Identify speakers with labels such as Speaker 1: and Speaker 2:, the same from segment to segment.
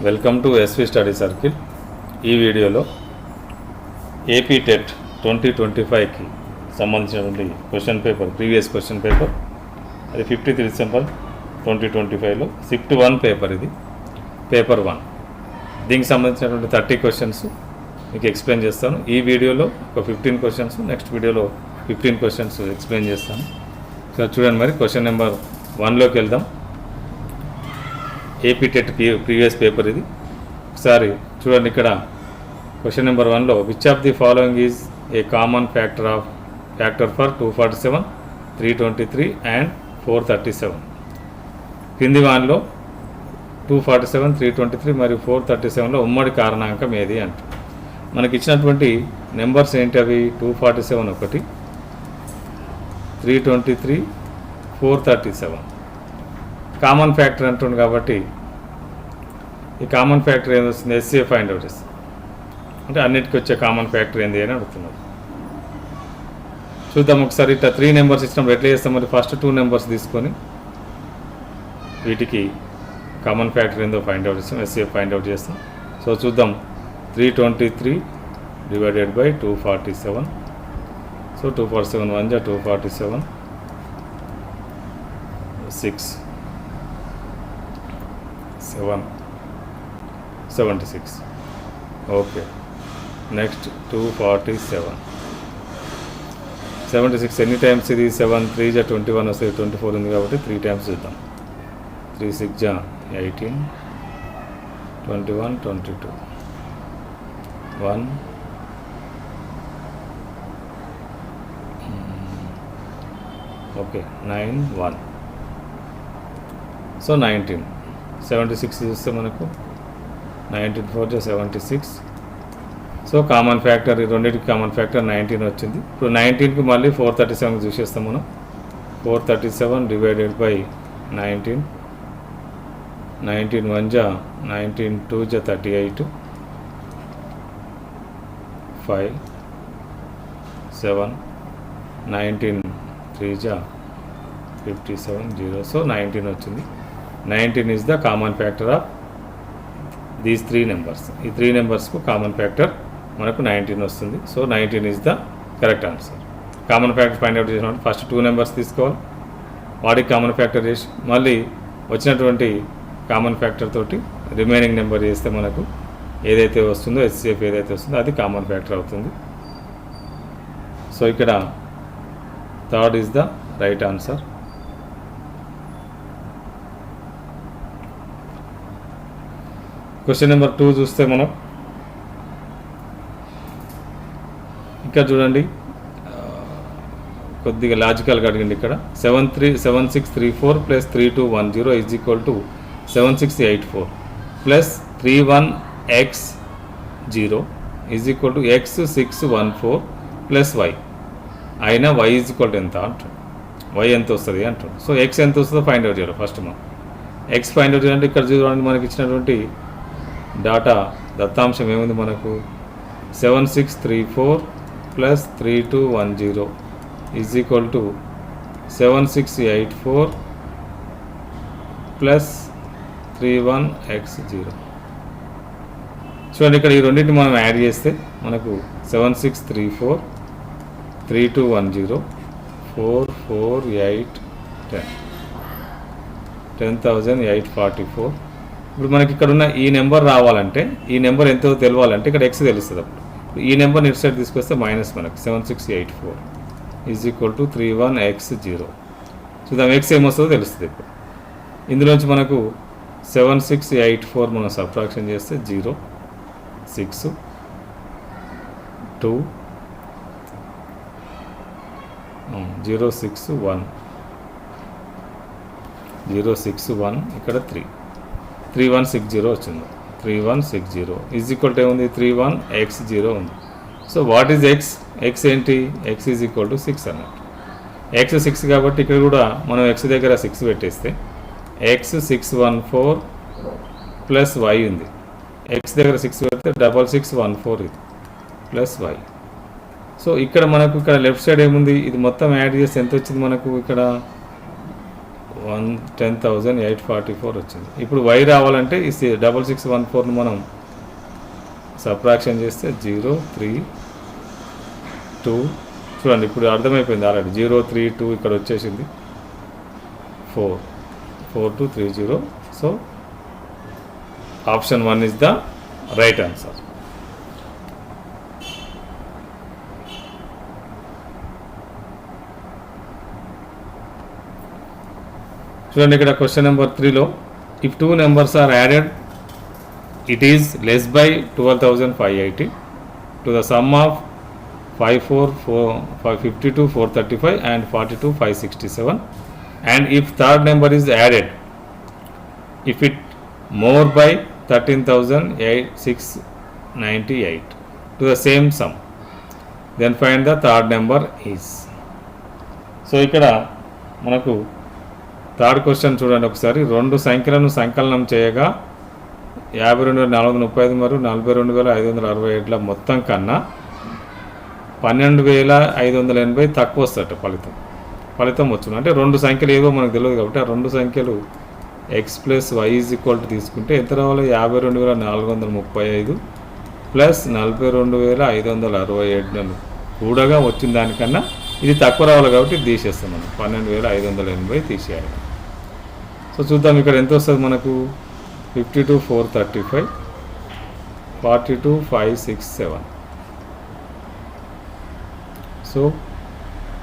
Speaker 1: Welcome to SV study circle. ఈ వీడియోలో AP TET 2025కి సంబంధించినటువంటి question paper, previous question paper, అది 53 డిసెంబర్ 2025లో షిఫ్ట్ 1 పేపర్, ఇది పేపర్ 1. దీనికి సంబంధించినటువంటి 30 క్వశ్చన్స్ మీకు ఎక్స్ప్లెయిన్ చేస్తాను. ఈ వీడియోలో ఒక 15 క్వశ్చన్స్, నెక్స్ట్ వీడియోలో 15 క్వశ్చన్స్ ఎక్స్ప్లెయిన్ చేస్తాను. సో చూడండి, మరి క్వశ్చన్ నెంబర్ 1లోకి వెళ్దాం. ఏపీ టెట్ ప్రీవియస్ పేపర్ ఇది. ఒకసారి చూడండి, ఇక్కడ క్వశ్చన్ నెంబర్ 1లో which of the following is a common factor for 247, 323 and 437. కింది వానిలో 247, 323 మరియు 437లో ఉమ్మడి కారణాంకం ఏది అంట. మనకి ఇచ్చినటువంటి నెంబర్స్ ఏంటి అవి? 247 ఒకటి, 323, 437. కామన్ ఫ్యాక్టర్ అంటుంది కాబట్టి ఈ కామన్ ఫ్యాక్టర్ ఏం వస్తుంది? ఎస్సీఏ ఫైండ్ అవుట్ చేస్తుంది. అంటే అన్నిటికీ వచ్చే కామన్ ఫ్యాక్టర్ ఏంది అని అడుగుతున్నారు. చూద్దాం ఒకసారి. ఇట్లా 3 నెంబర్స్ ఇచ్చినప్పుడు ఎట్లా చేస్తాం? మరి ఫస్ట్ 2 నెంబర్స్ తీసుకొని వీటికి కామన్ ఫ్యాక్టర్ ఏందో ఫైండ్ అవుట్ చేస్తాం, ఎస్సీఏ ఫైండ్ అవుట్ చేస్తాం. సో చూద్దాం. 323 డివైడెడ్ బై 247. సో 247 1 జా 247, 6, 7, 76. ఓకే, నెక్స్ట్ 247, 76 ఎన్ని టైమ్స్ ఇది? 7, 3 జా 21 వస్తుంది, 24 ఉంది కాబట్టి 3 టైమ్స్ చూద్దాం. 3 6 జా 18, 21, 22, 1, ఓకే 9, 1. సో 19. 76 చూస్తే మనకు 19 4 జా 76. సో కామన్ ఫ్యాక్టర్, ఈ రెండింటికి కామన్ ఫ్యాక్టర్ 19 వచ్చింది. ఇప్పుడు 19కి మళ్ళీ 437 చూసేస్తాం మనం. 437 డివైడెడ్ బై 19. 19 1 జా 19, 2 జా 38, 5, 7, 19 3 జా 57, 0. సో 19 వచ్చింది. 19 is the common factor of these 3 numbers. ఈ 3 నెంబర్స్కు కామన్ ఫ్యాక్టర్ మనకు 19 వస్తుంది. So 19 is the correct answer. Common factor find out చేసినప్పుడు ఫస్ట్ 2 నెంబర్స్ తీసుకోవాలి, వాటికి కామన్ ఫ్యాక్టర్ చేసి మళ్ళీ వచ్చినటువంటి కామన్ ఫ్యాక్టర్ తోటి రిమైనింగ్ నెంబర్ చేస్తే మనకు ఏదైతే వస్తుందో, ఎస్సీఎఫ్ ఏదైతే వస్తుందో అది కామన్ ఫ్యాక్టర్ అవుతుంది. సో ఇక్కడ third is the right answer. Question number 2 చూస్తే మనం ఇక్కడ చూడండి, కొద్దిగా లాజికల్గా అడిగింది. ఇక్కడ 7634 plus 3210 is equal to 7684 plus 31x0 is equal to x614 plus y అయినా y ఈజ్ ఈక్వల్ టు ఎంత అంటాడు. y ఎంత వస్తుంది అంటాడు. సో x ఎంత వస్తుందో ఫైండ్ అవుట్ చేయాలి ఫస్ట్ మనం. x ఫైండ్ అవుట్ చేయాలంటే ఇక్కడ చూడండి, మనకి ఇచ్చినటువంటి డాటా దత్తాంశం ఏముంది మనకు? 7634 plus 3210 is equal to 7684 plus 31x0. చూడండి, ఇక్కడ ఈ రెండింటిని మనం యాడ్ చేస్తే మనకు 7634, 3210, 4, 4, 8, 10, 10,844. ఇప్పుడు మనకి ఇక్కడ ఉన్న ఈ నెంబర్ రావాలంటే, ఈ నెంబర్ ఎంతో తెలవాలంటే ఇక్కడ ఎక్స్ తెలుస్తుంది. అప్పుడు ఈ నెంబర్ని ఇటు సైడ్ తీసుకొస్తే మైనస్ మనకు 7684 ఈజ్ ఈక్వల్ టు 31x0. చూద్దాం ఎక్స్ ఏమొస్తుందో తెలుస్తుంది. ఇప్పుడు ఇందులోంచి మనకు 7684 మనం సబ్ట్రాక్షన్ చేస్తే 0, 6, 2, 0, 6, 1, 0, 6, 1, ఇక్కడ 3, 3160 వచ్చింది. 3160 ఈజ్ ఈక్వల్ టు ఏముంది? 31x0 ఉంది. So what is X? X ఏంటి? ఎక్స్ ఈజ్ ఈక్వల్ టు 6 అన్నట్టు. ఎక్స్ 6 కాబట్టి ఇక్కడ కూడా మనం ఎక్స్ దగ్గర 6 పెట్టేస్తే ఎక్స్ 614 ప్లస్ వై ఉంది. ఎక్స్ దగ్గర 6 పెడితే 6614 ఇది ప్లస్ వై. సో ఇక్కడ మనకు ఇక్కడ లెఫ్ట్ సైడ్ ఏముంది? ఇది మొత్తం యాడ్ చేస్తే ఎంత వచ్చింది మనకు? ఇక్కడ 10,844 వచ్చింది. ఇప్పుడు y రావాలంటే ఈ 6614ను మనం సబ్ట్రాక్షన్ చేస్తే 032 చూడండి, ఇప్పుడు అర్థమైపోయింది ఆల్రెడీ. 032 ఇక్కడ వచ్చేసింది 4230. So option 1 is the right answer. చూడండి ఇక్కడ క్వశ్చన్ నెంబర్ 3లో if 2 numbers are added it is less by 12,580 to the sum of 52,435 and 42,567, and if third number is added if it more by 13,698 to the same sum, then find the third number is. So ఇక్కడ మనకు third question చూడండి ఒకసారి. రెండు సంఖ్యలను సంకలనం చేయగా 52,435 మరియు 42,567 మొత్తం కన్నా 12,580 తక్కువ వస్తట ఫలితం వచ్చును. అంటే రెండు సంఖ్యలు ఏవో మనకు తెలియదు కాబట్టి ఆ రెండు సంఖ్యలు x plus y is equal to తీసుకుంటే ఎంత రావాలి? 52,435 ప్లస్ 42,567 కూడగా వచ్చిన దానికన్నా ఇది తక్కువ రావాలి కాబట్టి ఇది తీసేస్తాం మనం. 12,580 తీసేయాలి. సో చూద్దాం ఇక్కడ ఎంత వస్తుంది మనకు. 52,435, 42,567. సో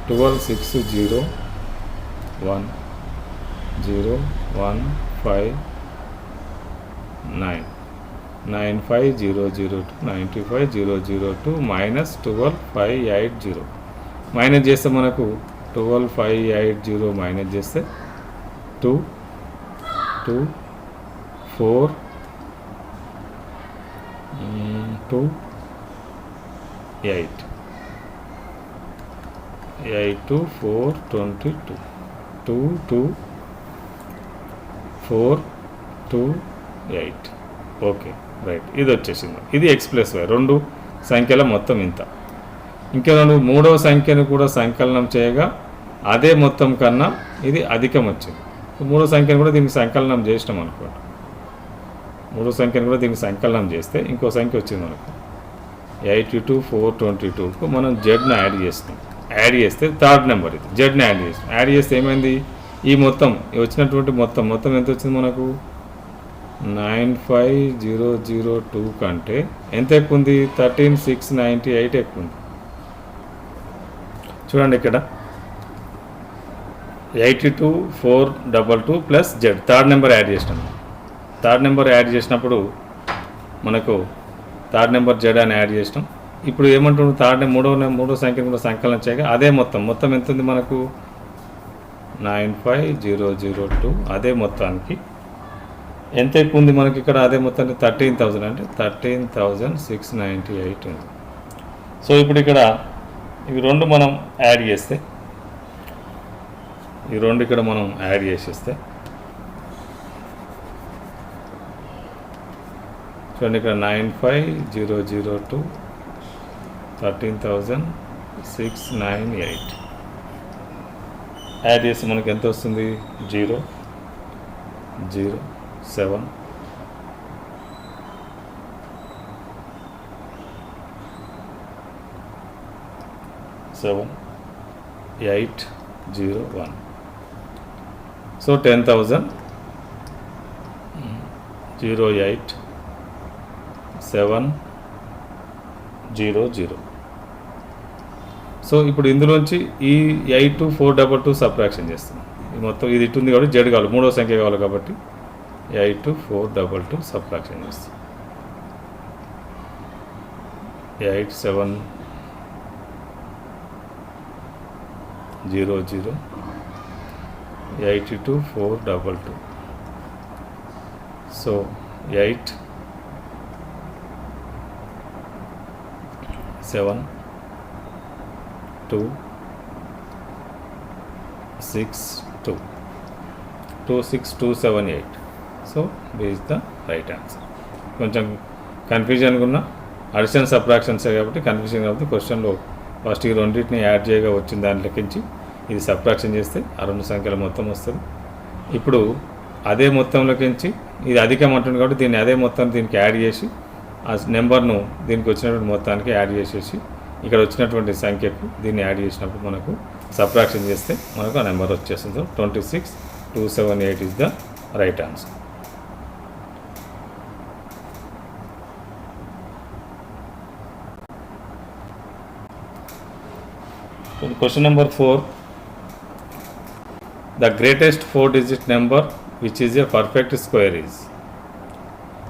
Speaker 1: 12,601 0,159 95,002 95,002 మైనస్ 12,580 మైనస్ చేస్తే మనకు 12,580 మైనస్ చేస్తే 2 2 4 2 8 8 4 22 2 2 4 2 8. ఓకే రైట్, ఇది వచ్చేసింది. ఇది ఎక్స్ ప్లస్ వై రెండు సంఖ్యల మొత్తం ఇంత. ఇంకా మూడవ సంఖ్యను కూడా సంకలనం చేయగా అదే మొత్తం కన్నా ఇది అధికం వచ్చింది. మూడో సంఖ్యను కూడా దీనికి సంకలనం చేసినాం అనుకోండి. మూడో సంఖ్యను కూడా దీనికి సంకలనం చేస్తే ఇంకో సంఖ్య వచ్చింది మనకు 82,422కు మనం జెడ్ను యాడ్ చేస్తాం. యాడ్ చేస్తే థర్డ్ నెంబర్ ఇది జెడ్ని యాడ్ చేస్తాం. యాడ్ చేస్తే ఏమైంది? ఈ మొత్తం వచ్చినటువంటి మొత్తం ఎంత వచ్చింది మనకు? 95,002 కంటే ఎంత ఎక్కువ ఉంది? 13,698 ఎక్కువ ఉంది. చూడండి ఇక్కడ 82,422 plus Z third number add చేసినాం. థర్డ్ నెంబర్ యాడ్ చేసినప్పుడు మనకు థర్డ్ నెంబర్ జెడ్ అని యాడ్ చేసినాం. ఇప్పుడు ఏమంటున్నాం? మూడో సంఖ్యను కూడా సంకలనం చేయగా అదే మొత్తం ఎంత ఉంది మనకు? 95,002. అదే మొత్తానికి ఎంత ఎక్కువ ఉంది మనకి ఇక్కడ? అదే మొత్తానికి 13,000 అంటే 13,698 ఉంది. సో ఇప్పుడు ఇక్కడ ఇవి రెండు మనం యాడ్ చేస్తే చూడండి ఇక్కడ 95,002 13,698 యాడ్ చేస్తే మనకి ఎంత వస్తుంది? 0 0 7 7 8 0 1. సో 10,000 0 8 7 0 0. సో ఇప్పుడు ఇందులోంచి ఈ 82,422 సబ్ట్రాక్షన్ చేస్తాం. ఈ మొత్తం ఇది ఇటు ఉంది కాబట్టి జెడ్ కావాలి, మూడో సంఖ్య కావాలి కాబట్టి 82,422 సబ్ట్రాక్షన్ చేస్తాం. 8 7 0 0 82,422. So 8 7 2 6 2 26278. So this is the right answer. కొంచెం కన్ఫ్యూజన్గా ఉన్న అడిషన్ సబ్ట్రాక్షన్స్ కాబట్టి కన్ఫ్యూజన్ కాబట్టి క్వశ్చన్లో ఫస్ట్ ఈ రెండింటిని యాడ్ చేయగా వచ్చిన దాన్ని లెక్కించి ఇది సబ్ట్రాక్షన్ చేస్తే ఆ రెండు సంఖ్యల మొత్తం వస్తుంది. ఇప్పుడు అదే మొత్తంలోకించి ఇది అధికం అంటుంది కాబట్టి దీన్ని అదే మొత్తం దీనికి యాడ్ చేసి ఆ నెంబర్ను దీనికి వచ్చినటువంటి మొత్తానికి యాడ్ చేసేసి ఇక్కడ వచ్చినటువంటి సంఖ్యకు దీన్ని యాడ్ చేసినప్పుడు మనకు సబ్ట్రాక్షన్ చేస్తే మనకు ఆ నెంబర్ వచ్చేస్తుంది. 26278 is the right answer. Question number 4. The greatest 4-digit number which is a perfect square is.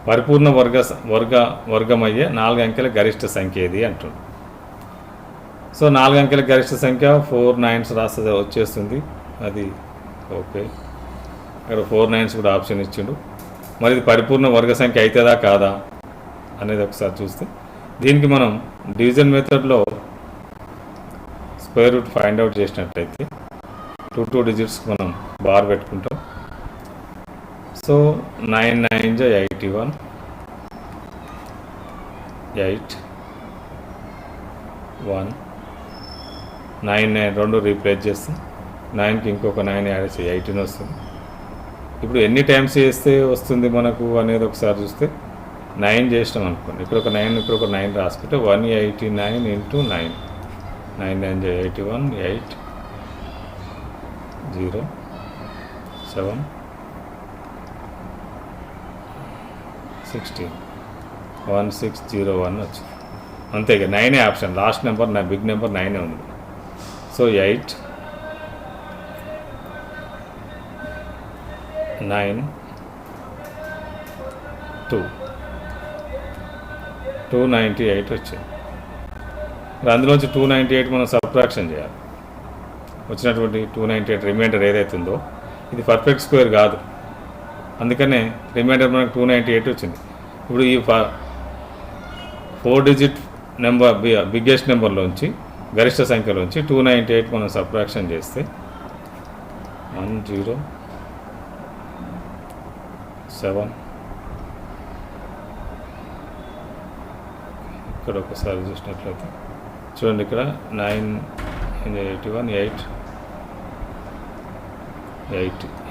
Speaker 1: పరిపూర్ణ వర్గమయ్యే 4 అంకెల గరిష్ట సంఖ్య ఏది అంటుంది. సో 4 అంకెల గరిష్ట సంఖ్య 4 9s రాస్తే వచ్చేస్తుంది. అది ఓకే, ఇక్కడ 4 9s కూడా ఆప్షన్ ఇచ్చిండు. మరి ఇది పరిపూర్ణ వర్గ సంఖ్య అవుతుందా కాదా అనేది ఒకసారి చూస్తే, దీనికి మనం డివిజన్ మెథడ్లో స్క్వేర్ రూట్ ఫైండ్ అవుట్ చేసినట్లయితే 2 డిజిట్స్కి మనం బార్ పెట్టుకుంటాం. సో 9 9 81, 8 1 9 9 రెండు రీప్లేస్ చేస్తాం. 9కి ఇంకొక 9 యాడ్ చేసి 18 వస్తుంది. ఇప్పుడు ఎన్ని టైమ్స్ చేస్తే వస్తుంది మనకు అనేది ఒకసారి చూస్తే, 9 చేసినాం అనుకోండి, ఇక్కడ ఒక 9 ఇక్కడ ఒక 9 రాసుకుంటే 189 ఇంటూ 9 9 9 81 8 0 7 16 1601 వచ్చింది. అంతే ఇక 9 ఆప్షన్, లాస్ట్ నెంబర్ నా బిగ్ నెంబర్ 9 ఉంది. సో 8 9 2 298 వచ్చింది. అందులోంచి 298 మనం సబ్ట్రాక్షన్ చేయాలి. వచ్చినటువంటి 298 రిమైండర్ ఏదైతే ఉందో ఇది పర్ఫెక్ట్ స్క్వేర్ కాదు, అందుకనే రిమైండర్ మనకు 298 వచ్చింది. ఇప్పుడు ఈ 4 డిజిట్ నెంబర్ బిగ్గెస్ట్ నెంబర్లోంచి గరిష్ట సంఖ్యలోంచి 298 మనం సబ్ట్రాక్షన్ చేస్తే 107 ఇక్కడ ఒకసారి చూసినట్లయితే చూడండి, ఇక్కడ 9 81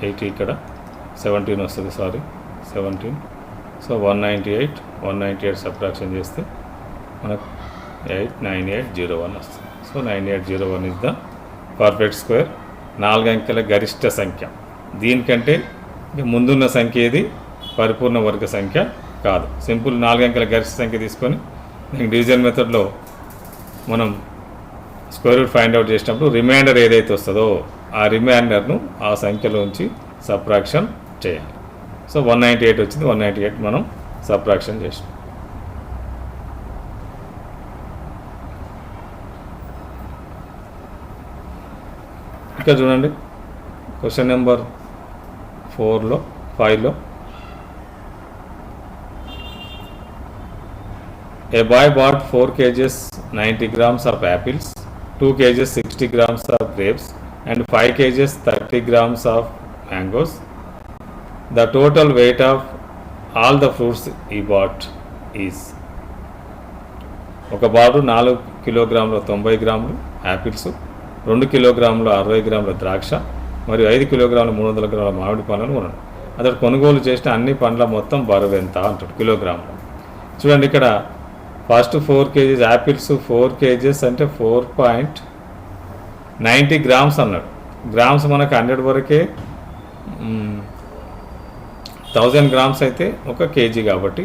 Speaker 1: 8 ఇక్కడ 17 వస్తుంది, 17. సో 198 సబ్ట్రాక్షన్ చేస్తే మనకు 89801 వస్తుంది. So 9801 is the perfect square. 4 అంకెల గరిష్ట సంఖ్య. దీనికంటే ముందున్న సంఖ్య ఏది పరిపూర్ణ వర్గ సంఖ్య కాదు. సింపుల్ 4 అంకెల గరిష్ట సంఖ్య తీసుకొని దీనికి డివిజన్ మెథడ్లో మనం స్క్వేర్ రూట్ ఫైండ్ అవుట్ చేసినప్పుడు రిమైండర్ ఏదైతే వస్తుందో ఆ రిమైండర్ను ఆ సంఖ్యలోంచి సబ్ట్రాక్షన్ చేయాలి. సో 198 వచ్చింది, 198 మనం సబ్ట్రాక్షన్ చేసాం. ఇంకా చూడండి, క్వశ్చన్ నెంబర్ 5లో A boy bought 4 kgs 90 grams of apples, 2 kgs 60 grams of grapes and 5 kgs 30 grams of mangoes. The total weight of all the fruits he bought is. ఒక బాబు 4 కిలోగ్రాముల 90 గ్రాములు యాపిల్స్, 2 కిలోగ్రాముల 60 గ్రాముల ద్రాక్ష మరియు 5 కిలోగ్రాముల 300 గ్రాముల మామిడి పండ్లను కొన్నాడు. అతడు కొనుగోలు చేసిన అన్ని పండ్ల మొత్తం బరువు ఎంత అంటాడు కిలోగ్రాములు. చూడండి, ఇక్కడ ఫస్ట్ 4 kgs యాపిల్స్ 4 kgs అంటే 4.90 గ్రామ్స్ అన్నాడు. గ్రామ్స్ మనకు 100 వరకే, 1000 గ్రామ్స్ అయితే 1 kg కాబట్టి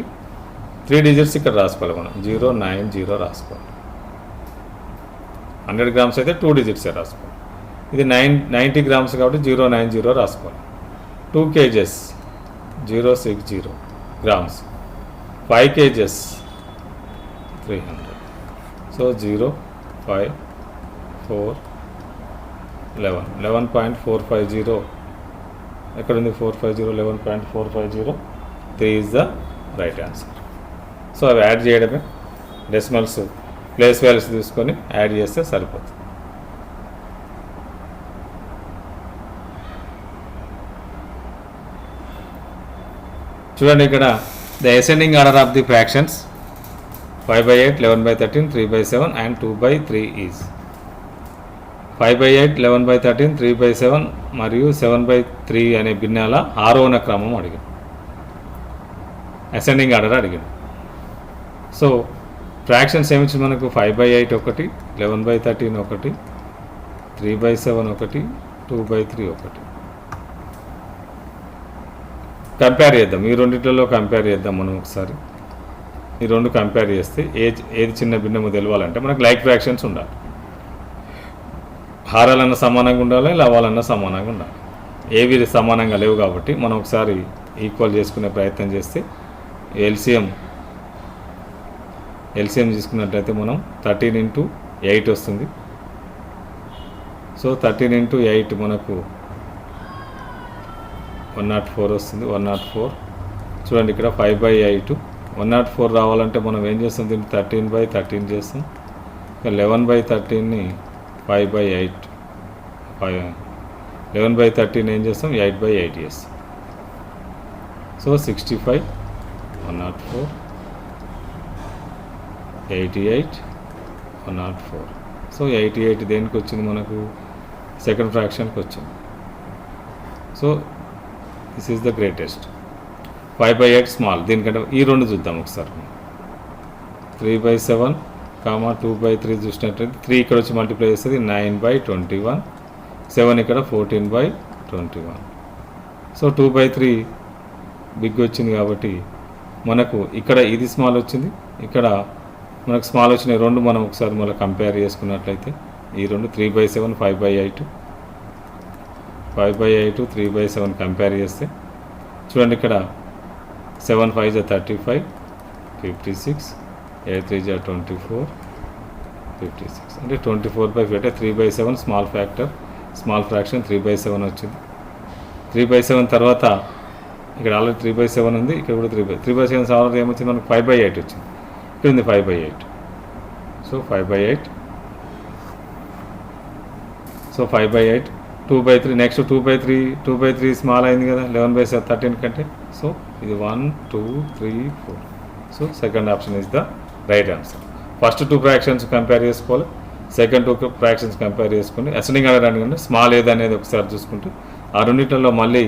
Speaker 1: 3 డిజిట్స్ ఇక్కడ రాసుకోవాలి. మనం 090 రాసుకోవాలి. 100 గ్రామ్స్ అయితే 2 డిజిట్సే రాసుకోవాలి. ఇది 90 గ్రామ్స్ కాబట్టి 090 రాసుకోవాలి. 2 kgs 060 గ్రామ్స్, 5 kgs 300. సో 0 5 4 11 11.450 ఎక్కడ ఉంది 450 11.450 3 is the right answer. So అవి యాడ్ చేయడమే, డెసిమల్స్ ప్లేస్ వాల్యూస్ తీసుకొని యాడ్ చేస్తే సరిపోతుంది. చూడండి, ఇక్కడ the ascending order of the fractions 5/8 11/13 3/7 and 2/3 is. 5/8, 11/13, 3/7 మరియు 7/3 అనే భిన్నాల ఆరోహణ క్రమం అడిగాడు, అసెండింగ్ ఆర్డర్ అడిగాడు. సో ఫ్రాక్షన్స్ ఏమిచ్చి మనకు 5/8 ఒకటి, 11/13 ఒకటి, 3/7 ఒకటి, 2/3 ఒకటి. కంపేర్ చేద్దాం, ఈ రెండింటిలో కంపేర్ చేద్దాం మనం ఒకసారి. ఈ రెండు కంపేర్ చేస్తే ఏది చిన్న భిన్నము తెలవాలంటే మనకు లైక్ ఫ్రాక్షన్స్ ఉండాలి. హారాలన్నా సమానంగా ఉండాలి, లవాలన్నా సమానంగా ఉండాలి. ఏవి సమానంగా లేవు కాబట్టి మనం ఒకసారి ఈక్వల్ చేసుకునే ప్రయత్నం చేస్తే ఎల్సిఎం తీసుకున్నట్లయితే మనం 13 into 8 వస్తుంది. సో 13 into 8 మనకు 104 వస్తుంది. 104 చూడండి, ఇక్కడ 5/8, 104 రావాలంటే మనం ఏం చేస్తాం, దీన్ని 13/13 చేస్తాం. 11/13ని 5/8, 11/13 ఏం చేస్తాం, 8/8 చేస్తాం. సో 65, 104, 88, 104. సో 88 దేనికి వచ్చింది, మనకు సెకండ్ ఫ్రాక్షన్కి వచ్చింది. So this is the greatest. 5/8 small. దీనికంటే ఈ రెండు చూద్దాం ఒకసారి. 3/7, 2/3 చూసినట్లయితే 3 ఇక్కడ వచ్చి మల్టిప్లై చేస్తుంది 9/21, 7 ఇక్కడ 14/21. సో 2/3 బిగ్ వచ్చింది కాబట్టి మనకు ఇక్కడ ఇది స్మాల్ వచ్చింది, ఇక్కడ మనకు స్మాల్ వచ్చినాయి. రెండు మనం ఒకసారి మళ్ళీ కంపేర్ చేసుకున్నట్లయితే ఈ రెండు 3/7, 5/8, 3/7 కంపేర్ చేస్తే చూడండి, ఇక్కడ 7 5 35, 56, 8 3 24, 56. అంటే 24/5 అంటే 3/7 స్మాల్ ఫ్రాక్షన్ 3/7 వచ్చింది. 3/7 తర్వాత ఇక్కడ ఆల్రెడీ 3/7 ఉంది, ఇక్కడ కూడా 3/7 తర్వాత ఏమొచ్చింది, మనకు 5/8 వచ్చింది. ఇక్కడ ఉంది 5/8. సో 5/8. సో 5/8, 2/3. నెక్స్ట్ 2/3 స్మాల్ అయింది కదా 11/13 కంటే. సో ఇది 1 2 3 4. So second option is the right answer. First 2 fractions compare చేసుకోవాలి, సెకండ్ 2 ఫ్రాక్షన్స్ కంపేర్ చేసుకుని అసెండింగ్ ఆర్డర్ అనుకుంటే స్మాల్ ఏదనేది ఒకసారి చూసుకుంటూ ఆ రెండింటిలో మళ్ళీ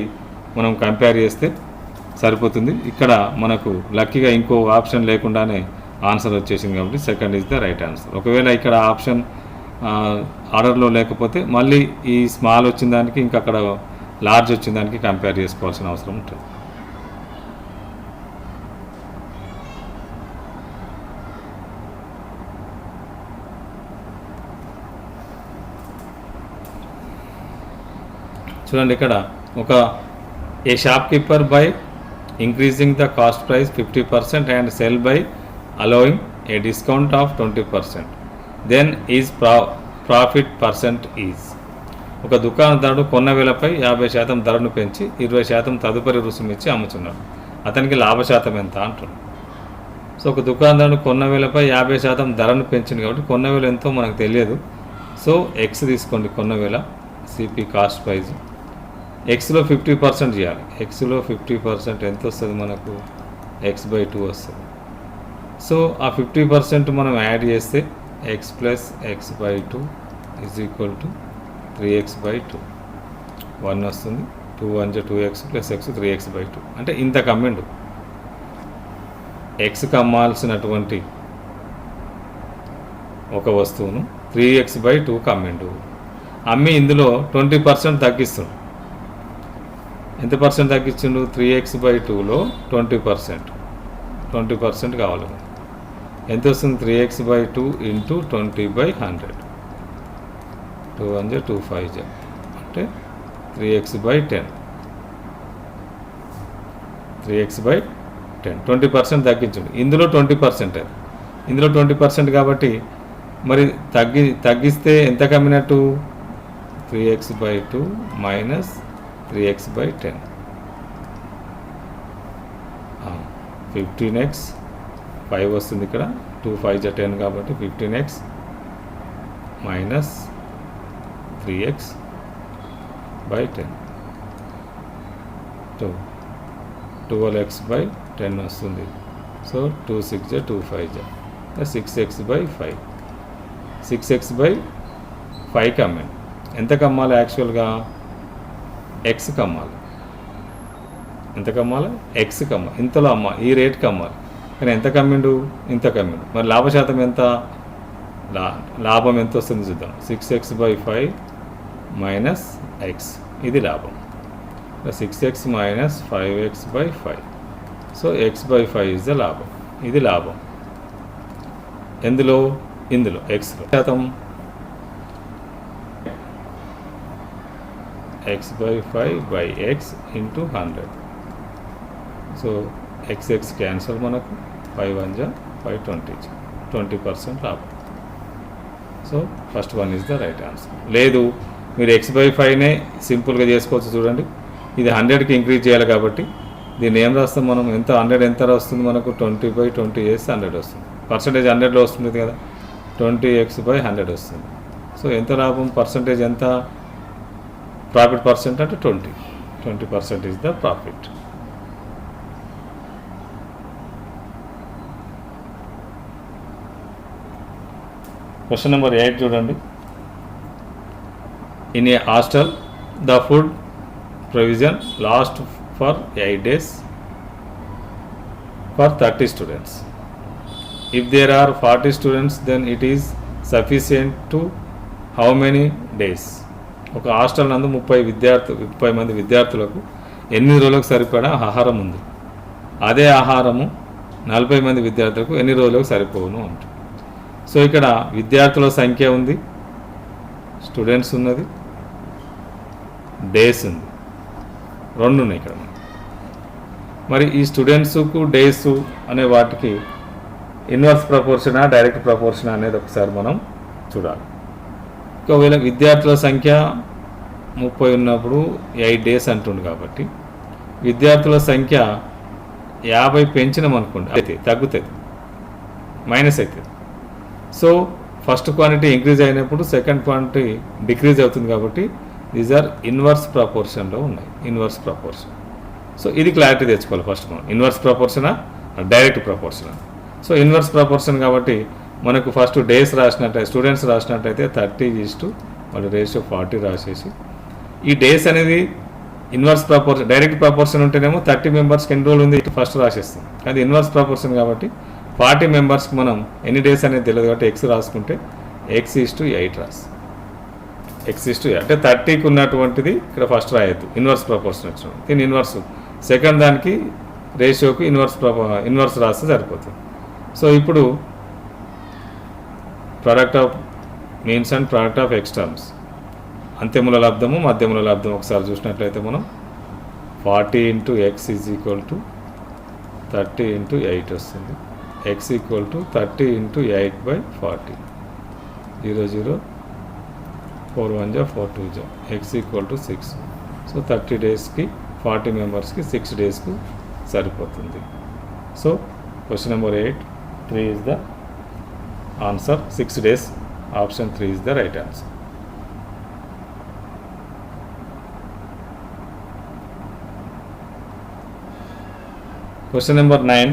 Speaker 1: మనం కంపేర్ చేస్తే సరిపోతుంది. ఇక్కడ మనకు లక్కీగా ఇంకో ఆప్షన్ లేకుండానే ఆన్సర్ వచ్చేసింది కాబట్టి second is the right answer. ఒకవేళ ఇక్కడ ఆప్షన్ ఆర్డర్లో లేకపోతే మళ్ళీ ఈ స్మాల్ వచ్చిన దానికి ఇంకా అక్కడ లార్జ్ వచ్చిన దానికి కంపేర్ చేసుకోవాల్సిన అవసరం ఉంటుంది. చూడండి, ఇక్కడ ఒక a shopkeeper by increasing the cost price 50% and sell by allowing a discount of 20%, then is profit percent is. ఒక దుకాణదారుడు కొన్న వేలపై 50% ధరను పెంచి 20% తదుపరి రుసుము ఇచ్చి అమ్ముతున్నాడు. అతనికి లాభశాతం ఎంత అంటున్నాడు. సో ఒక దుకాణదారుడు కొన్న వేలపై 50% ధరను పెంచింది కాబట్టి కొన్న వేల ఎంతో మనకు తెలియదు. సో ఎక్స్ తీసుకోండి, కొన్న వేల సిపి కాస్ట్ ప్రైజ్. ఎక్స్లో 50% చేయాలి. ఎక్స్లో 50% ఎంత వస్తుంది మనకు, x/2 వస్తుంది. సో ఆ 50% మనం యాడ్ చేస్తే x + x/2 = 3x/2, 1 వస్తుంది. 2 1 2x + x 3x/2 అంటే ఇంత కమ్మిండు. ఎక్స్కి అమ్మాల్సినటువంటి ఒక వస్తువును 3x/2 కమ్మిండు. అమ్మి ఇందులో 20% తగ్గిస్తుండు. ఎంత పర్సెంట్ తగ్గించిండు, 3x/2లో 20% కావాలి. ఎంత వస్తుంది, 3x/2 × 20/100. 2 1 2 5 అంటే 3x/10. 3x/10 20% తగ్గించండి. ఇందులో 20% అది, ఇందులో 20% కాబట్టి మరి తగ్గిస్తే ఎంత కమ్మినట్టు, 3x/2 మైనస్ 3x/10. 15x 5 వస్తుంది, ఇక్కడ 2 5 10 కాబట్టి 15x మైనస్ 3x/10. 12x/10 వస్తుంది. So 2 6 2 5 6x/5. 6x/5 coming. ఎంతకు అమ్మాలి యాక్చువల్గా? ఎక్స్కి అమ్మాలి. ఎంతకు అమ్మాలి? ఎక్స్కి అమ్మాలి. ఇంతలో అమ్మాలి, ఈ రేట్కి అమ్మాలి. కానీ ఎంత కమ్మిండు? ఇంత కమ్మిండు. మరి లాభశాతం ఎంత? లాభం ఎంత వస్తుంది చూద్దాం. 6x/5 మైనస్ ఎక్స్, ఇది లాభం. 6x minus 5x/5. So x/5 is the లాభం. ఇది లాభం. ఎందులో? ఇందులో ఎక్స్లో. శాతం x/5/x into 100. So x cancel, మనకు 5 1 5 20% లాభం. So first one is the right answer. లేదు మీరు x/5నే సింపుల్గా చేసుకోవచ్చు. చూడండి, ఇది 100కి ఇంక్రీజ్ చేయాలి కాబట్టి దీన్ని ఏం రాస్తాం మనం? ఎంత 100 ఎంత వస్తుంది మనకు? 20/20 చేస్తే 100 వస్తుంది. పర్సంటేజ్ 100లో వస్తుంది కదా, 20x/100 వస్తుంది. సో ఎంత లాభం? పర్సంటేజ్ ఎంత? ప్రాఫిట్ పర్సెంట్ అంటే 20% is the profit. Question number 8 చూడండి. In a hostel the food provision last for 8 days for 30 students. If there are 40 students, then it is sufficient to how many days? ఒక hostel నందు 30 మంది విద్యార్థులకు 8 రోజులకు సరిపడా ఆహారం ఉంది. అదే ఆహారము 40 మంది విద్యార్థులకు ఎన్ని రోజులకు సరిపోవును అంటుంది. సో ఇక్కడ విద్యార్థుల సంఖ్య ఉంది, స్టూడెంట్స్ ఉన్నది, డేస్ ఉంది, రెండు ఉన్నాయి ఇక్కడ. మరి ఈ స్టూడెంట్స్కు డేస్ అనే వాటికి ఇన్వర్స్ ప్రపోర్షనా డైరెక్ట్ ప్రపోర్షనా అనేది ఒకసారి మనం చూడాలి. ఒకవేళ విద్యార్థుల సంఖ్య 30 ఉన్నప్పుడు 8 days అంటుంది కాబట్టి విద్యార్థుల సంఖ్య 50 పెంచినాం అనుకోండి, అయితే తగ్గుతుంది, మైనస్ అవుతుంది. సో ఫస్ట్ క్వాంటిటీ ఇంక్రీజ్ అయినప్పుడు సెకండ్ క్వాంటిటీ డిక్రీజ్ అవుతుంది కాబట్టి దీస్ ఆర్ ఇన్వర్స్ ప్రపోర్షన్లో ఉన్నాయి. Inverse proportion. సో ఇది క్లారిటీ తెచ్చుకోవాలి ఫస్ట్ మనం. ఇన్వర్స్ ప్రపోర్షనా డైరెక్ట్ ప్రపోర్షనా? సో ఇన్వర్స్ ప్రపోర్షన్ కాబట్టి మనకు ఫస్ట్ డేస్ రాసినట్టయితే, స్టూడెంట్స్ రాసినట్టయితే 30 వాళ్ళ రేషియో 40 రాసేసి, ఈ డేస్ అనేది ఇన్వర్స్ ప్రపోర్షన్. డైరెక్ట్ ప్రపోర్షన్ ఉంటేనేమో 30 మెంబర్స్కి ఎన్ని రోజులు ఉంది ఫస్ట్ రాసేస్తాం. కానీ ఇన్వర్స్ ప్రపోర్షన్ కాబట్టి 40 మెంబర్స్కి మనం ఎన్ని డేస్ అనేది తెలియదు కాబట్టి ఎక్స్ రాసుకుంటే x/8 రాసి, x/8 అంటే 30కి ఉన్నటువంటిది ఇక్కడ ఫస్ట్ రాయొద్దు, ఇన్వర్స్ ప్రపోర్షన్ వచ్చినప్పుడు దీని ఇన్వర్స్. సెకండ్ దానికి రేషియోకి ఇన్వర్స్ రాస్తే సరిపోతుంది. సో ఇప్పుడు product of means and product of extremes, అంత్యముల లబ్ధము మధ్యముల లబ్ధం ఒకసారి చూసినట్లయితే మనం 40 × x = 30 × 8 వస్తుంది. x = 30 × 8/40. 0 0 4 1 4 2 x = 6. సో 30 daysకి 40 మెంబర్స్కి 6 daysకు సరిపోతుంది. So question number 8, 3 is the answer. 6 days, option 3 is the right answer. Question number 9.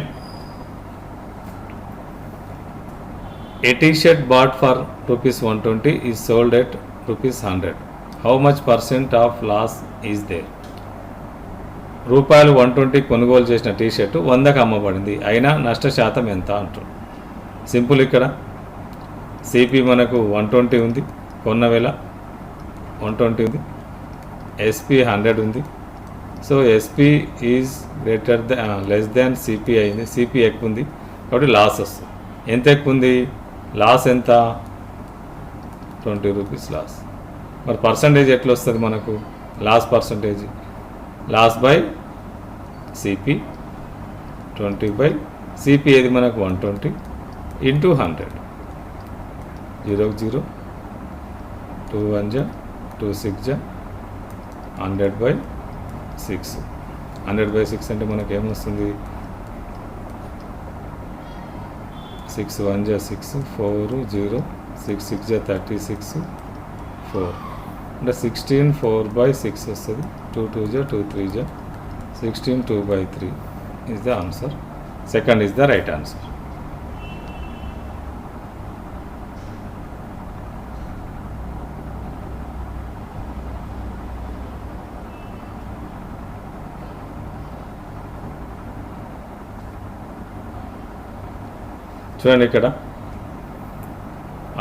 Speaker 1: A t-shirt bought for ₹120 is sold at ₹100. How much % of loss is there? రూపాయలు 120 కొనుగోలు చేసిన T shirt 100కి అమ్మబడింది, అయినా నష్ట శాతం ఎంత అంటారు. సింపుల్. ఇక్కడ సిపి మనకు 120 ఉంది, కొన్న వేళ 120 ఉంది, ఎస్పి 100 ఉంది. So SP is less than CP అయింది, సిపి ఎక్కువ ఉంది కాబట్టి లాస్ వస్తుంది. ఎంత ఎక్కువ ఉంది? లాస్ ఎంత? ₹20 లాస్. మరి పర్సంటేజ్ ఎట్లా వస్తుంది మనకు? Loss percentage loss by CP, 20/సిపి ఏది మనకు 120 × 100. 0 0 2 1 2 6 100/6. 100/6 అంటే మనకు ఏమొస్తుంది? 6 1 6 4 0 6 6 36 4 అంటే 16 4/6 వస్తుంది. 2 2 2 3 16 2/3 is the answer. Second is the right answer. చూడండి ఇక్కడ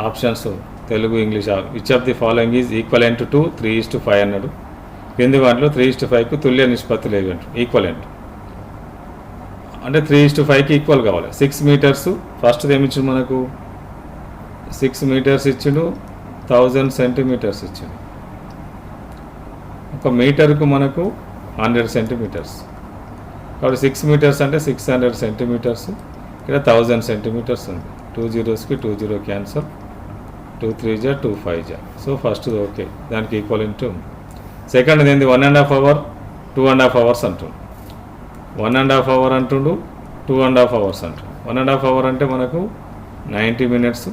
Speaker 1: options Telugu English. Which of the following is equivalent to 3:5 అన్నాడు. కింది వాటిలో 3:5కు తుల్య నిష్పత్తులు ఏవి అంటారు. ఈక్వలెంట్ అంటే 3:5కి ఈక్వల్ కావాలి. 6 మీటర్స్ ఫస్ట్ ఏమిచ్చిండు మనకు, 6 మీటర్స్ ఇచ్చిండు, 1000 సెంటీమీటర్స్ ఇచ్చిండు. ఒక మీటర్కు మనకు 100 సెంటీమీటర్స్ కాబట్టి 6 మీటర్స్ అంటే 600 సెంటీమీటర్స్. ఇక్కడ 1000 సెంటీమీటర్స్ ఉంది. 2 జీరోస్కి 2 జీరో క్యాన్సల్, 2 3 జా 2 5 జా. సో ఫస్ట్ ఓకే, దానికి ఈక్వలెంట్. సెకండ్ ఏంది 1.5 అవర్ 2.5 అవర్స్ అంటుండు. 1.5 అవర్ అంటుండు, 2.5 అవర్స్ అంటుండు. 1.5 అవర్ అంటే మనకు 90 మినిట్స్,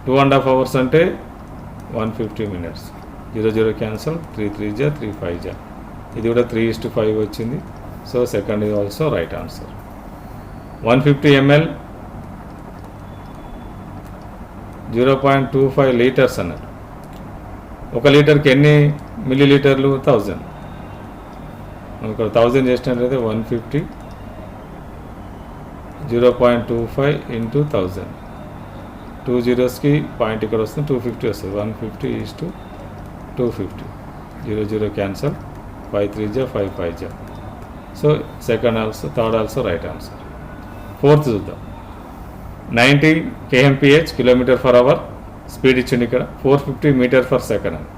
Speaker 1: 2.5 అవర్స్ అంటే 150 మినిట్స్. 0 0 క్యాన్సల్, 3 3 జా 3 5 జా. ఇది కూడా 3:5 వచ్చింది. సో సెకండ్ ఇది also right answer. 150 ml 0.25 litres అన్నారు. 1 లీటర్కి ఎన్ని మిల్లీ లీటర్లు? 1000. మనం ఇక్కడ 1000 చేసినట్లయితే 150 0.25 ఇంటూ 1000. 2 జీరోస్కి పాయింట్ ఇక్కడ వస్తుంది, 250 వస్తుంది. 150 250. 0 0 క్యాన్సల్, 5 3 జా 5 5 జా. So second also, third also right answer. Fourth చూద్దాం. 90 kmph kilometre per hour speed ఇచ్చింది. ఇక్కడ 450 మీటర్ ఫర్ సెకండ్ అని.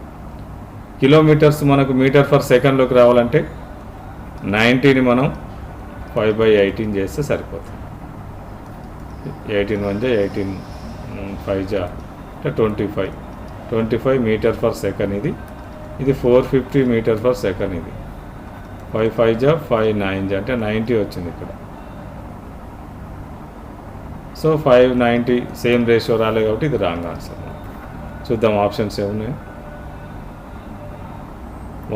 Speaker 1: కిలోమీటర్స్ మనకు మీటర్ ఫర్ సెకండ్లోకి రావాలంటే 90ని మనం 5/18 చేస్తే సరిపోతుంది. 18 1 జా 18 5 జా అంటే 25 మీటర్ ఫర్ సెకండ్. ఇది 450 మీటర్ ఫర్ సెకండ్. ఇది 5 5 జా 5 9 జా అంటే 90 వచ్చింది ఇక్కడ. సో 590 సేమ్ రేషియో రాలేదు కాబట్టి ఇది రాంగ్ ఆన్సర్. చూద్దాం ఆప్షన్స్ ఏమున్నాయి.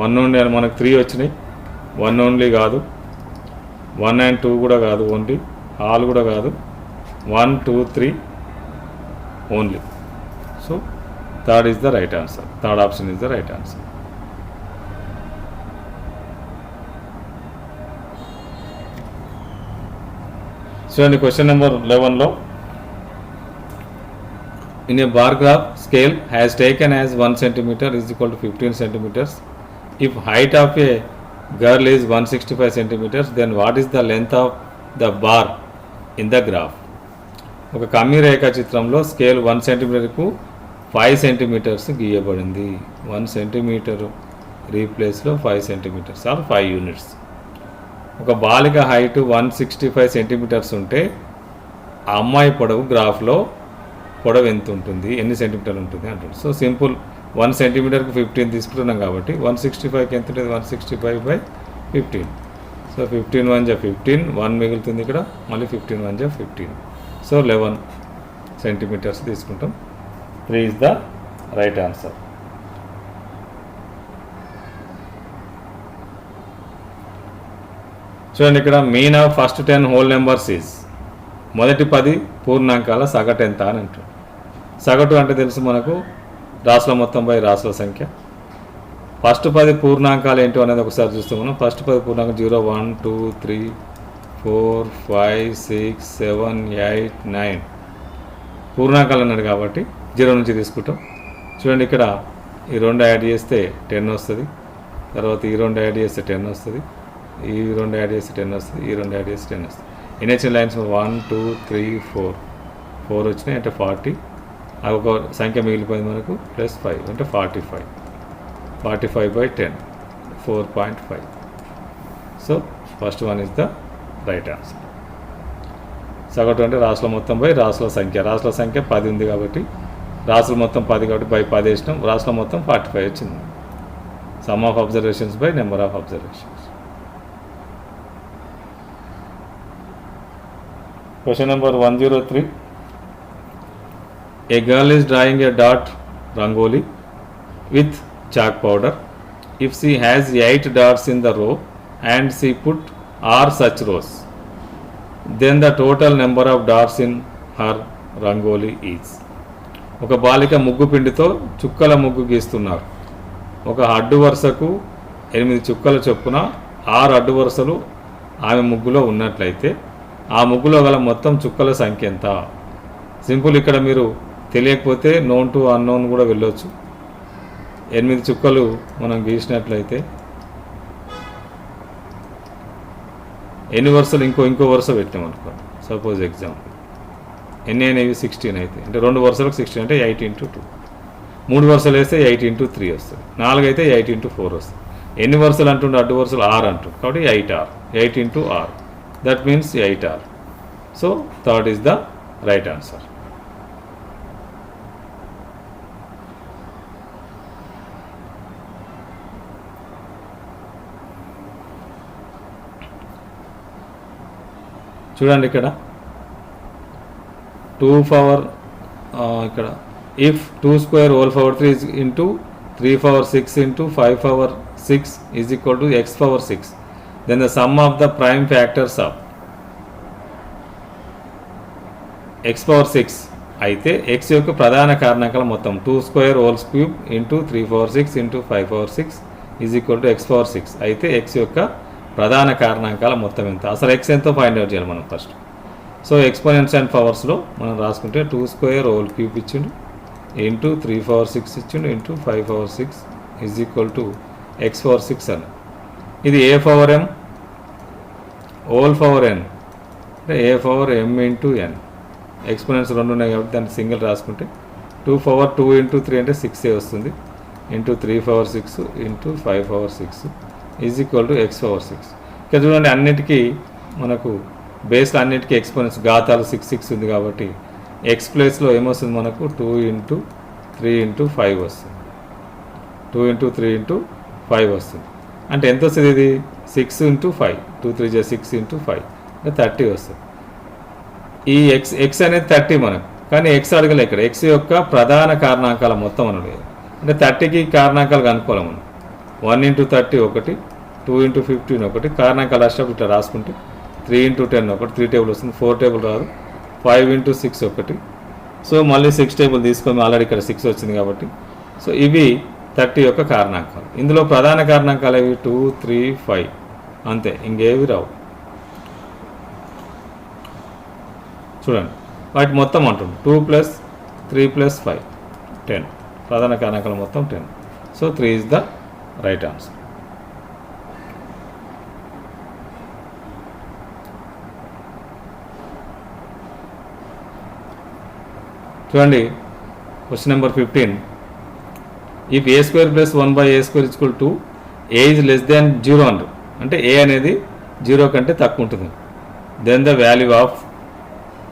Speaker 1: 1 నుండి మనకు 3 వచ్చినాయి. 1 ఓన్లీ కాదు, 1 and 2 కూడా కాదు, ఓన్లీ ఆల్ కూడా కాదు, 1 2 3 only. So third is the right answer. Third option is the right answer. చూడండి క్వశ్చన్ నెంబర్ 11లో, in a bar graph scale has taken as 1 centimeter is equal to 15 centimeters. If height of a girl is 165 centimeters, then what is the length of the bar in the graph? ఒక కమ్మి రేఖ చిత్రంలో scale 1 సెంటీమీటర్కు 5 centimetres గీయబడింది. 1 centimetre రీప్లేస్లో 5 centimetres or 5 units. ఒక బాలిక height 165 centimetres ఉంటే ఆ అమ్మాయి పొడవు గ్రాఫ్లో పొడవు ఎంత ఉంటుంది, ఎన్ని సెంటీమీటర్లు ఉంటుంది అంటుంది. సో సింపుల్, 1 సెంటీమీటర్కి 15 తీసుకుంటున్నాం కాబట్టి 165కి ఎంత ఉంటుంది? 165/15. సో 15 1 జా 15, 1 మిగులుతుంది ఇక్కడ, మళ్ళీ 15 1 జా 15. సో 11 సెంటీమీటర్స్ తీసుకుంటాం. 3 ఈజ్ ద రైట్ ఆన్సర్. చూడండి ఇక్కడ mean of first 10 whole numbers is, మొదటి 10 పూర్ణాంకాల సగటు ఎంత అని అంటారు. సగటు అంటే తెలుసు మనకు, రాసుల మొత్తం బై రాసుల సంఖ్య. ఫస్ట్ 10 పూర్ణాంకాలు ఏంటో అనేది ఒకసారి చూస్తే మనం ఫస్ట్ 10 పూర్ణాంకాలు 0 1 2 3 4 5 6 7 8 9 పూర్ణాంకాలు అన్నాడు కాబట్టి 0 నుంచి తీసుకుంటాం. చూడండి ఇక్కడ ఈ 2 యాడ్ చేస్తే 10 వస్తుంది, తర్వాత ఈ 2 యాడ్ చేస్తే 10 వస్తుంది, ఈ 2 యాడ్ చేస్తే 10 వస్తుంది, ఈ 2 యాడ్ చేస్తే 10 వస్తుంది. ఎన్ని వచ్చిన లైన్స్ 1 2 3 4 వచ్చినాయి అంటే 40. అది ఒక సంఖ్య మిగిలిపోయింది మనకు, +5 అంటే 45. 45/10 4.5. So first one is the right answer. సగటు అంటే రాసుల మొత్తం బై రాసుల సంఖ్య. రాసుల సంఖ్య 10 ఉంది కాబట్టి రాసుల మొత్తం 10 కాబట్టి బై 10 వేసినాం, రాసుల మొత్తం 45 వచ్చింది. Some of observations by number of observations. Question number 103. A girl is drawing a dot rangoli with chalk powder. If she has 8 dots in the row and she put r such rows, then the total number of dots in her rangoli is. ఒక బాలిక ముగ్గు పిండితో చుక్కల ముగ్గు గీస్తున్నారు. ఒక అడ్డు వరుసకు 8 చుక్కల చొప్పున 6 అడ్డు వరుసలు ఆమె ముగ్గులో ఉన్నట్లయితే ఆ ముగ్గులో గల మొత్తం చుక్కల సంఖ్య ఎంత? సింపుల్. ఇక్కడ మీరు తెలియకపోతే నోన్ టు అన్నోన్ కూడా వెళ్ళొచ్చు. 8 చుక్కలు మనం గీసినట్లయితే ఎన్ని వరుసలు ఇంకో వరుస పెట్టామనుకోండి. సపోజ్ ఎగ్జాంపుల్ ఎన్ని అనేవి 16 అయితే అంటే 2 వరుసలకు 16 అంటే 8 × 2. 3 వరుసలు వేస్తే 8 × 3 వస్తుంది. 4 అయితే 8 × 4 వస్తుంది. ఎన్ని వరుసలు అంటుండే? అడ్డు వరుసలు 6 అంటుంది కాబట్టి 8R, 8 × R, that means 8R. So third is the right answer. చూడండి ఇక్కడ 2 పవర్ ఇక్కడ if 2 square whole power 3 is into 3 power 6 into 5 power 6 is equal to x power 6, then the sum of the prime factors of x power 6 అయితే x యొక్క ప్రధాన కారణాంకాల మొత్తం 2 square whole cube into 3 power 6 into 5 power 6 is equal to x power 6 అయితే x యొక్క ప్రధాన కారణాంకాల మొత్తం ఎంత? అసలు x ఎంతో ఫైండ్ అవుట్ చేయాలి మనం ఫస్ట్. సో ఎక్స్పోనెంట్స్ అండ్ పవర్స్లో మనం రాసుకుంటే 2 square whole cube ఇచ్చిండు ఇంటూ 3 power 6 ఇచ్చిండు into 5 power 6 is equal to x power 6 అని. ఇది a power m whole power n అంటే a power m into n. Exponents 2 ఉన్నాయి కాబట్టి దాన్ని సింగిల్ రాసుకుంటే 2 power 2 ఇంటూ 3 అంటే 6a వస్తుంది into 3 power 6 into 5 power 6 is equal to x power 6. ఇక్కడ చూడండి అన్నిటికీ మనకు బేస్లో అన్నిటికీ ఎక్స్పోనెంట్స్ ఘాతాలు 6 6 ఉంది కాబట్టి ఎక్స్ ప్లేస్లో ఏమొస్తుంది మనకు 2 × 3 × 5 వస్తుంది. 2 × 3 × 5 వస్తుంది. అంటే ఎంత వస్తుంది? ఇది 6 × 5, 2 3 6 × 5 అంటే 30 వస్తుంది. ఈ ఎక్స్ అనేది 30 మనకు, కానీ ఎక్స్ అడగలే ఇక్కడ. ఎక్స్ యొక్క ప్రధాన కారణాంకాల మొత్తం అని అంటే 30కి కారణాంకాలు కనుక్కోవాలి మనం. 1 × 30 ఒకటి, 2 × 15 ఒకటి, కారణాంకాలు రాసేటప్పుడు ఇట్లా రాసుకుంటే 3 × 10 ఒకటి, 3 టేబుల్ వస్తుంది, 4 టేబుల్ రాదు, 5 × 6 ఒకటి. సో మళ్ళీ 6 టేబుల్ తీసుకొని ఆల్రెడీ ఇక్కడ 6 వచ్చింది కాబట్టి సో ఇవి 30 యొక్క కారణాంకాలు. ఇందులో ప్రధాన కారణాంకాలు ఇవి 2 3 5 అంతే, ఇంకేవి రావు. చూడండి వాటి మొత్తం అంటుంది 2 + 3 + 5 10. ప్రధాన కారణాంకాలు మొత్తం 10. So 3 is the right answer. చూడండి question number 15. If a² + 1/a² = 2, a is less than 0 అంటారు. అంటే a అనేది 0 కంటే తక్కువ ఉంటుంది. Then the value of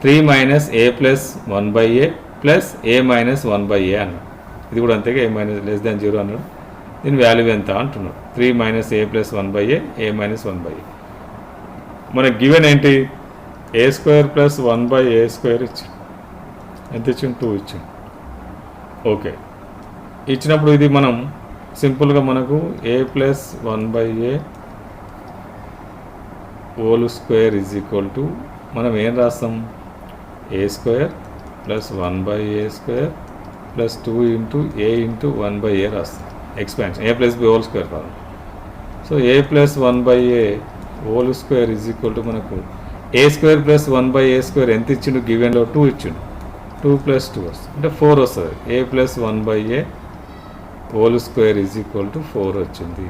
Speaker 1: 3 - a + 1/a + a - 1/a అన్నాడు. ఇది కూడా అంతేగా, a less than 0 అన్నాడు. దీని వాల్యూ ఎంత అంటున్నాడు. 3 - a + 1/a, a - 1/a. మనకి గివెన్ ఏంటి? a² + 1/a² ఇచ్చి ఎంత ఇచ్చింది? 2 ఇచ్చింది. ఓకే, ఇచ్చినప్పుడు ఇది మనం సింపుల్గా మనకు a + 1/a² = మనం ఏం రాస్తాం? a² + 1/a² + 2 × a × 1/a రాస్తాం. ఎక్స్పాన్షన్ a + b హోల్² కాదు. సో a + 1/a² = మనకు a² + 1/a² ఎంత ఇచ్చిండు? గివెన్లో 2 ఇచ్చిండు. 2 + 2 వస్తుంది అంటే 4 వస్తుంది. a + 1/a² = 4 వచ్చింది.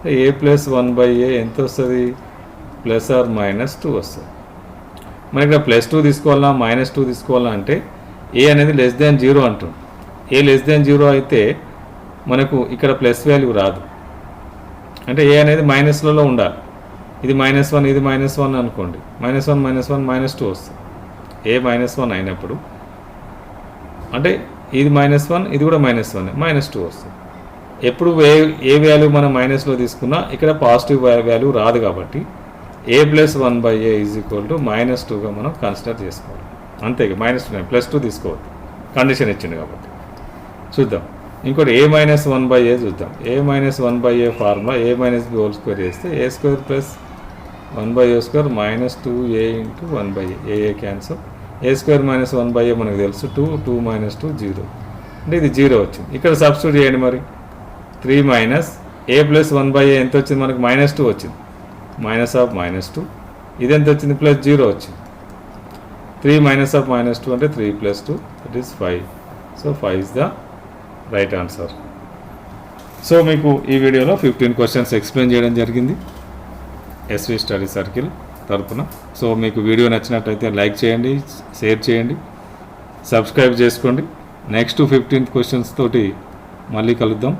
Speaker 1: a + 1/a ఎంత వస్తుంది? +or -2 వస్తుంది. మనకి ఇక్కడ +2 తీసుకోవాలన్నా -2 తీసుకోవాలన్నా అంటే a అనేది <0 అంటుంది. a <0 అయితే మనకు ఇక్కడ ప్లస్ వాల్యూ రాదు. అంటే a అనేది మైనస్లలో ఉండాలి. ఇది -1 ఇది -1 అనుకోండి. -1 -1 -2 వస్తుంది. a -1 అయినప్పుడు అంటే ఇది -1 ఇది కూడా -1 -2 వస్తుంది. ఎప్పుడు ఏ వాల్యూ మనం మైనస్లో తీసుకున్నా ఇక్కడ పాజిటివ్ వాల్యూ రాదు కాబట్టి a + 1/a = -2గా మనం కన్సిడర్ చేసుకోవాలి. అంతే, -2 +2 తీసుకోవద్దు, కండిషన్ ఇచ్చింది కాబట్టి. చూద్దాం ఇంకోటి a - 1/a చూద్దాం. a - 1/a formula a - b హోల్² చేస్తే a² + 1/a² -2a × 1/a, a cancel. a² - 1/a మనకు తెలుసు 2 2 - 2 0 అంటే ఇది 0 వచ్చింది. ఇక్కడ సబ్స్టిట్యూట్ చేయండి. మరి 3 - a + 1/a ఎంత వచ్చింది మనకు? -2 వచ్చింది. -2 ఇది ఎంత వచ్చింది? +0 వచ్చింది. 3 minus of -2 అంటే 3 + 2 that is 5. So 5 is the right answer. So మీకు ఈ వీడియోలో 15 క్వశ్చన్స్ ఎక్స్ప్లెయిన్ చేయడం జరిగింది ఎస్వి స్టడీ సర్కిల్ తరపున. సో మీకు వీడియో నచ్చినట్టయితే లైక్ చేయండి, షేర్ చేయండి, సబ్స్క్రైబ్ చేసుకోండి. నెక్స్ట్ 15 క్వశ్చన్స్ తోటి మళ్ళీ కలుద్దాం.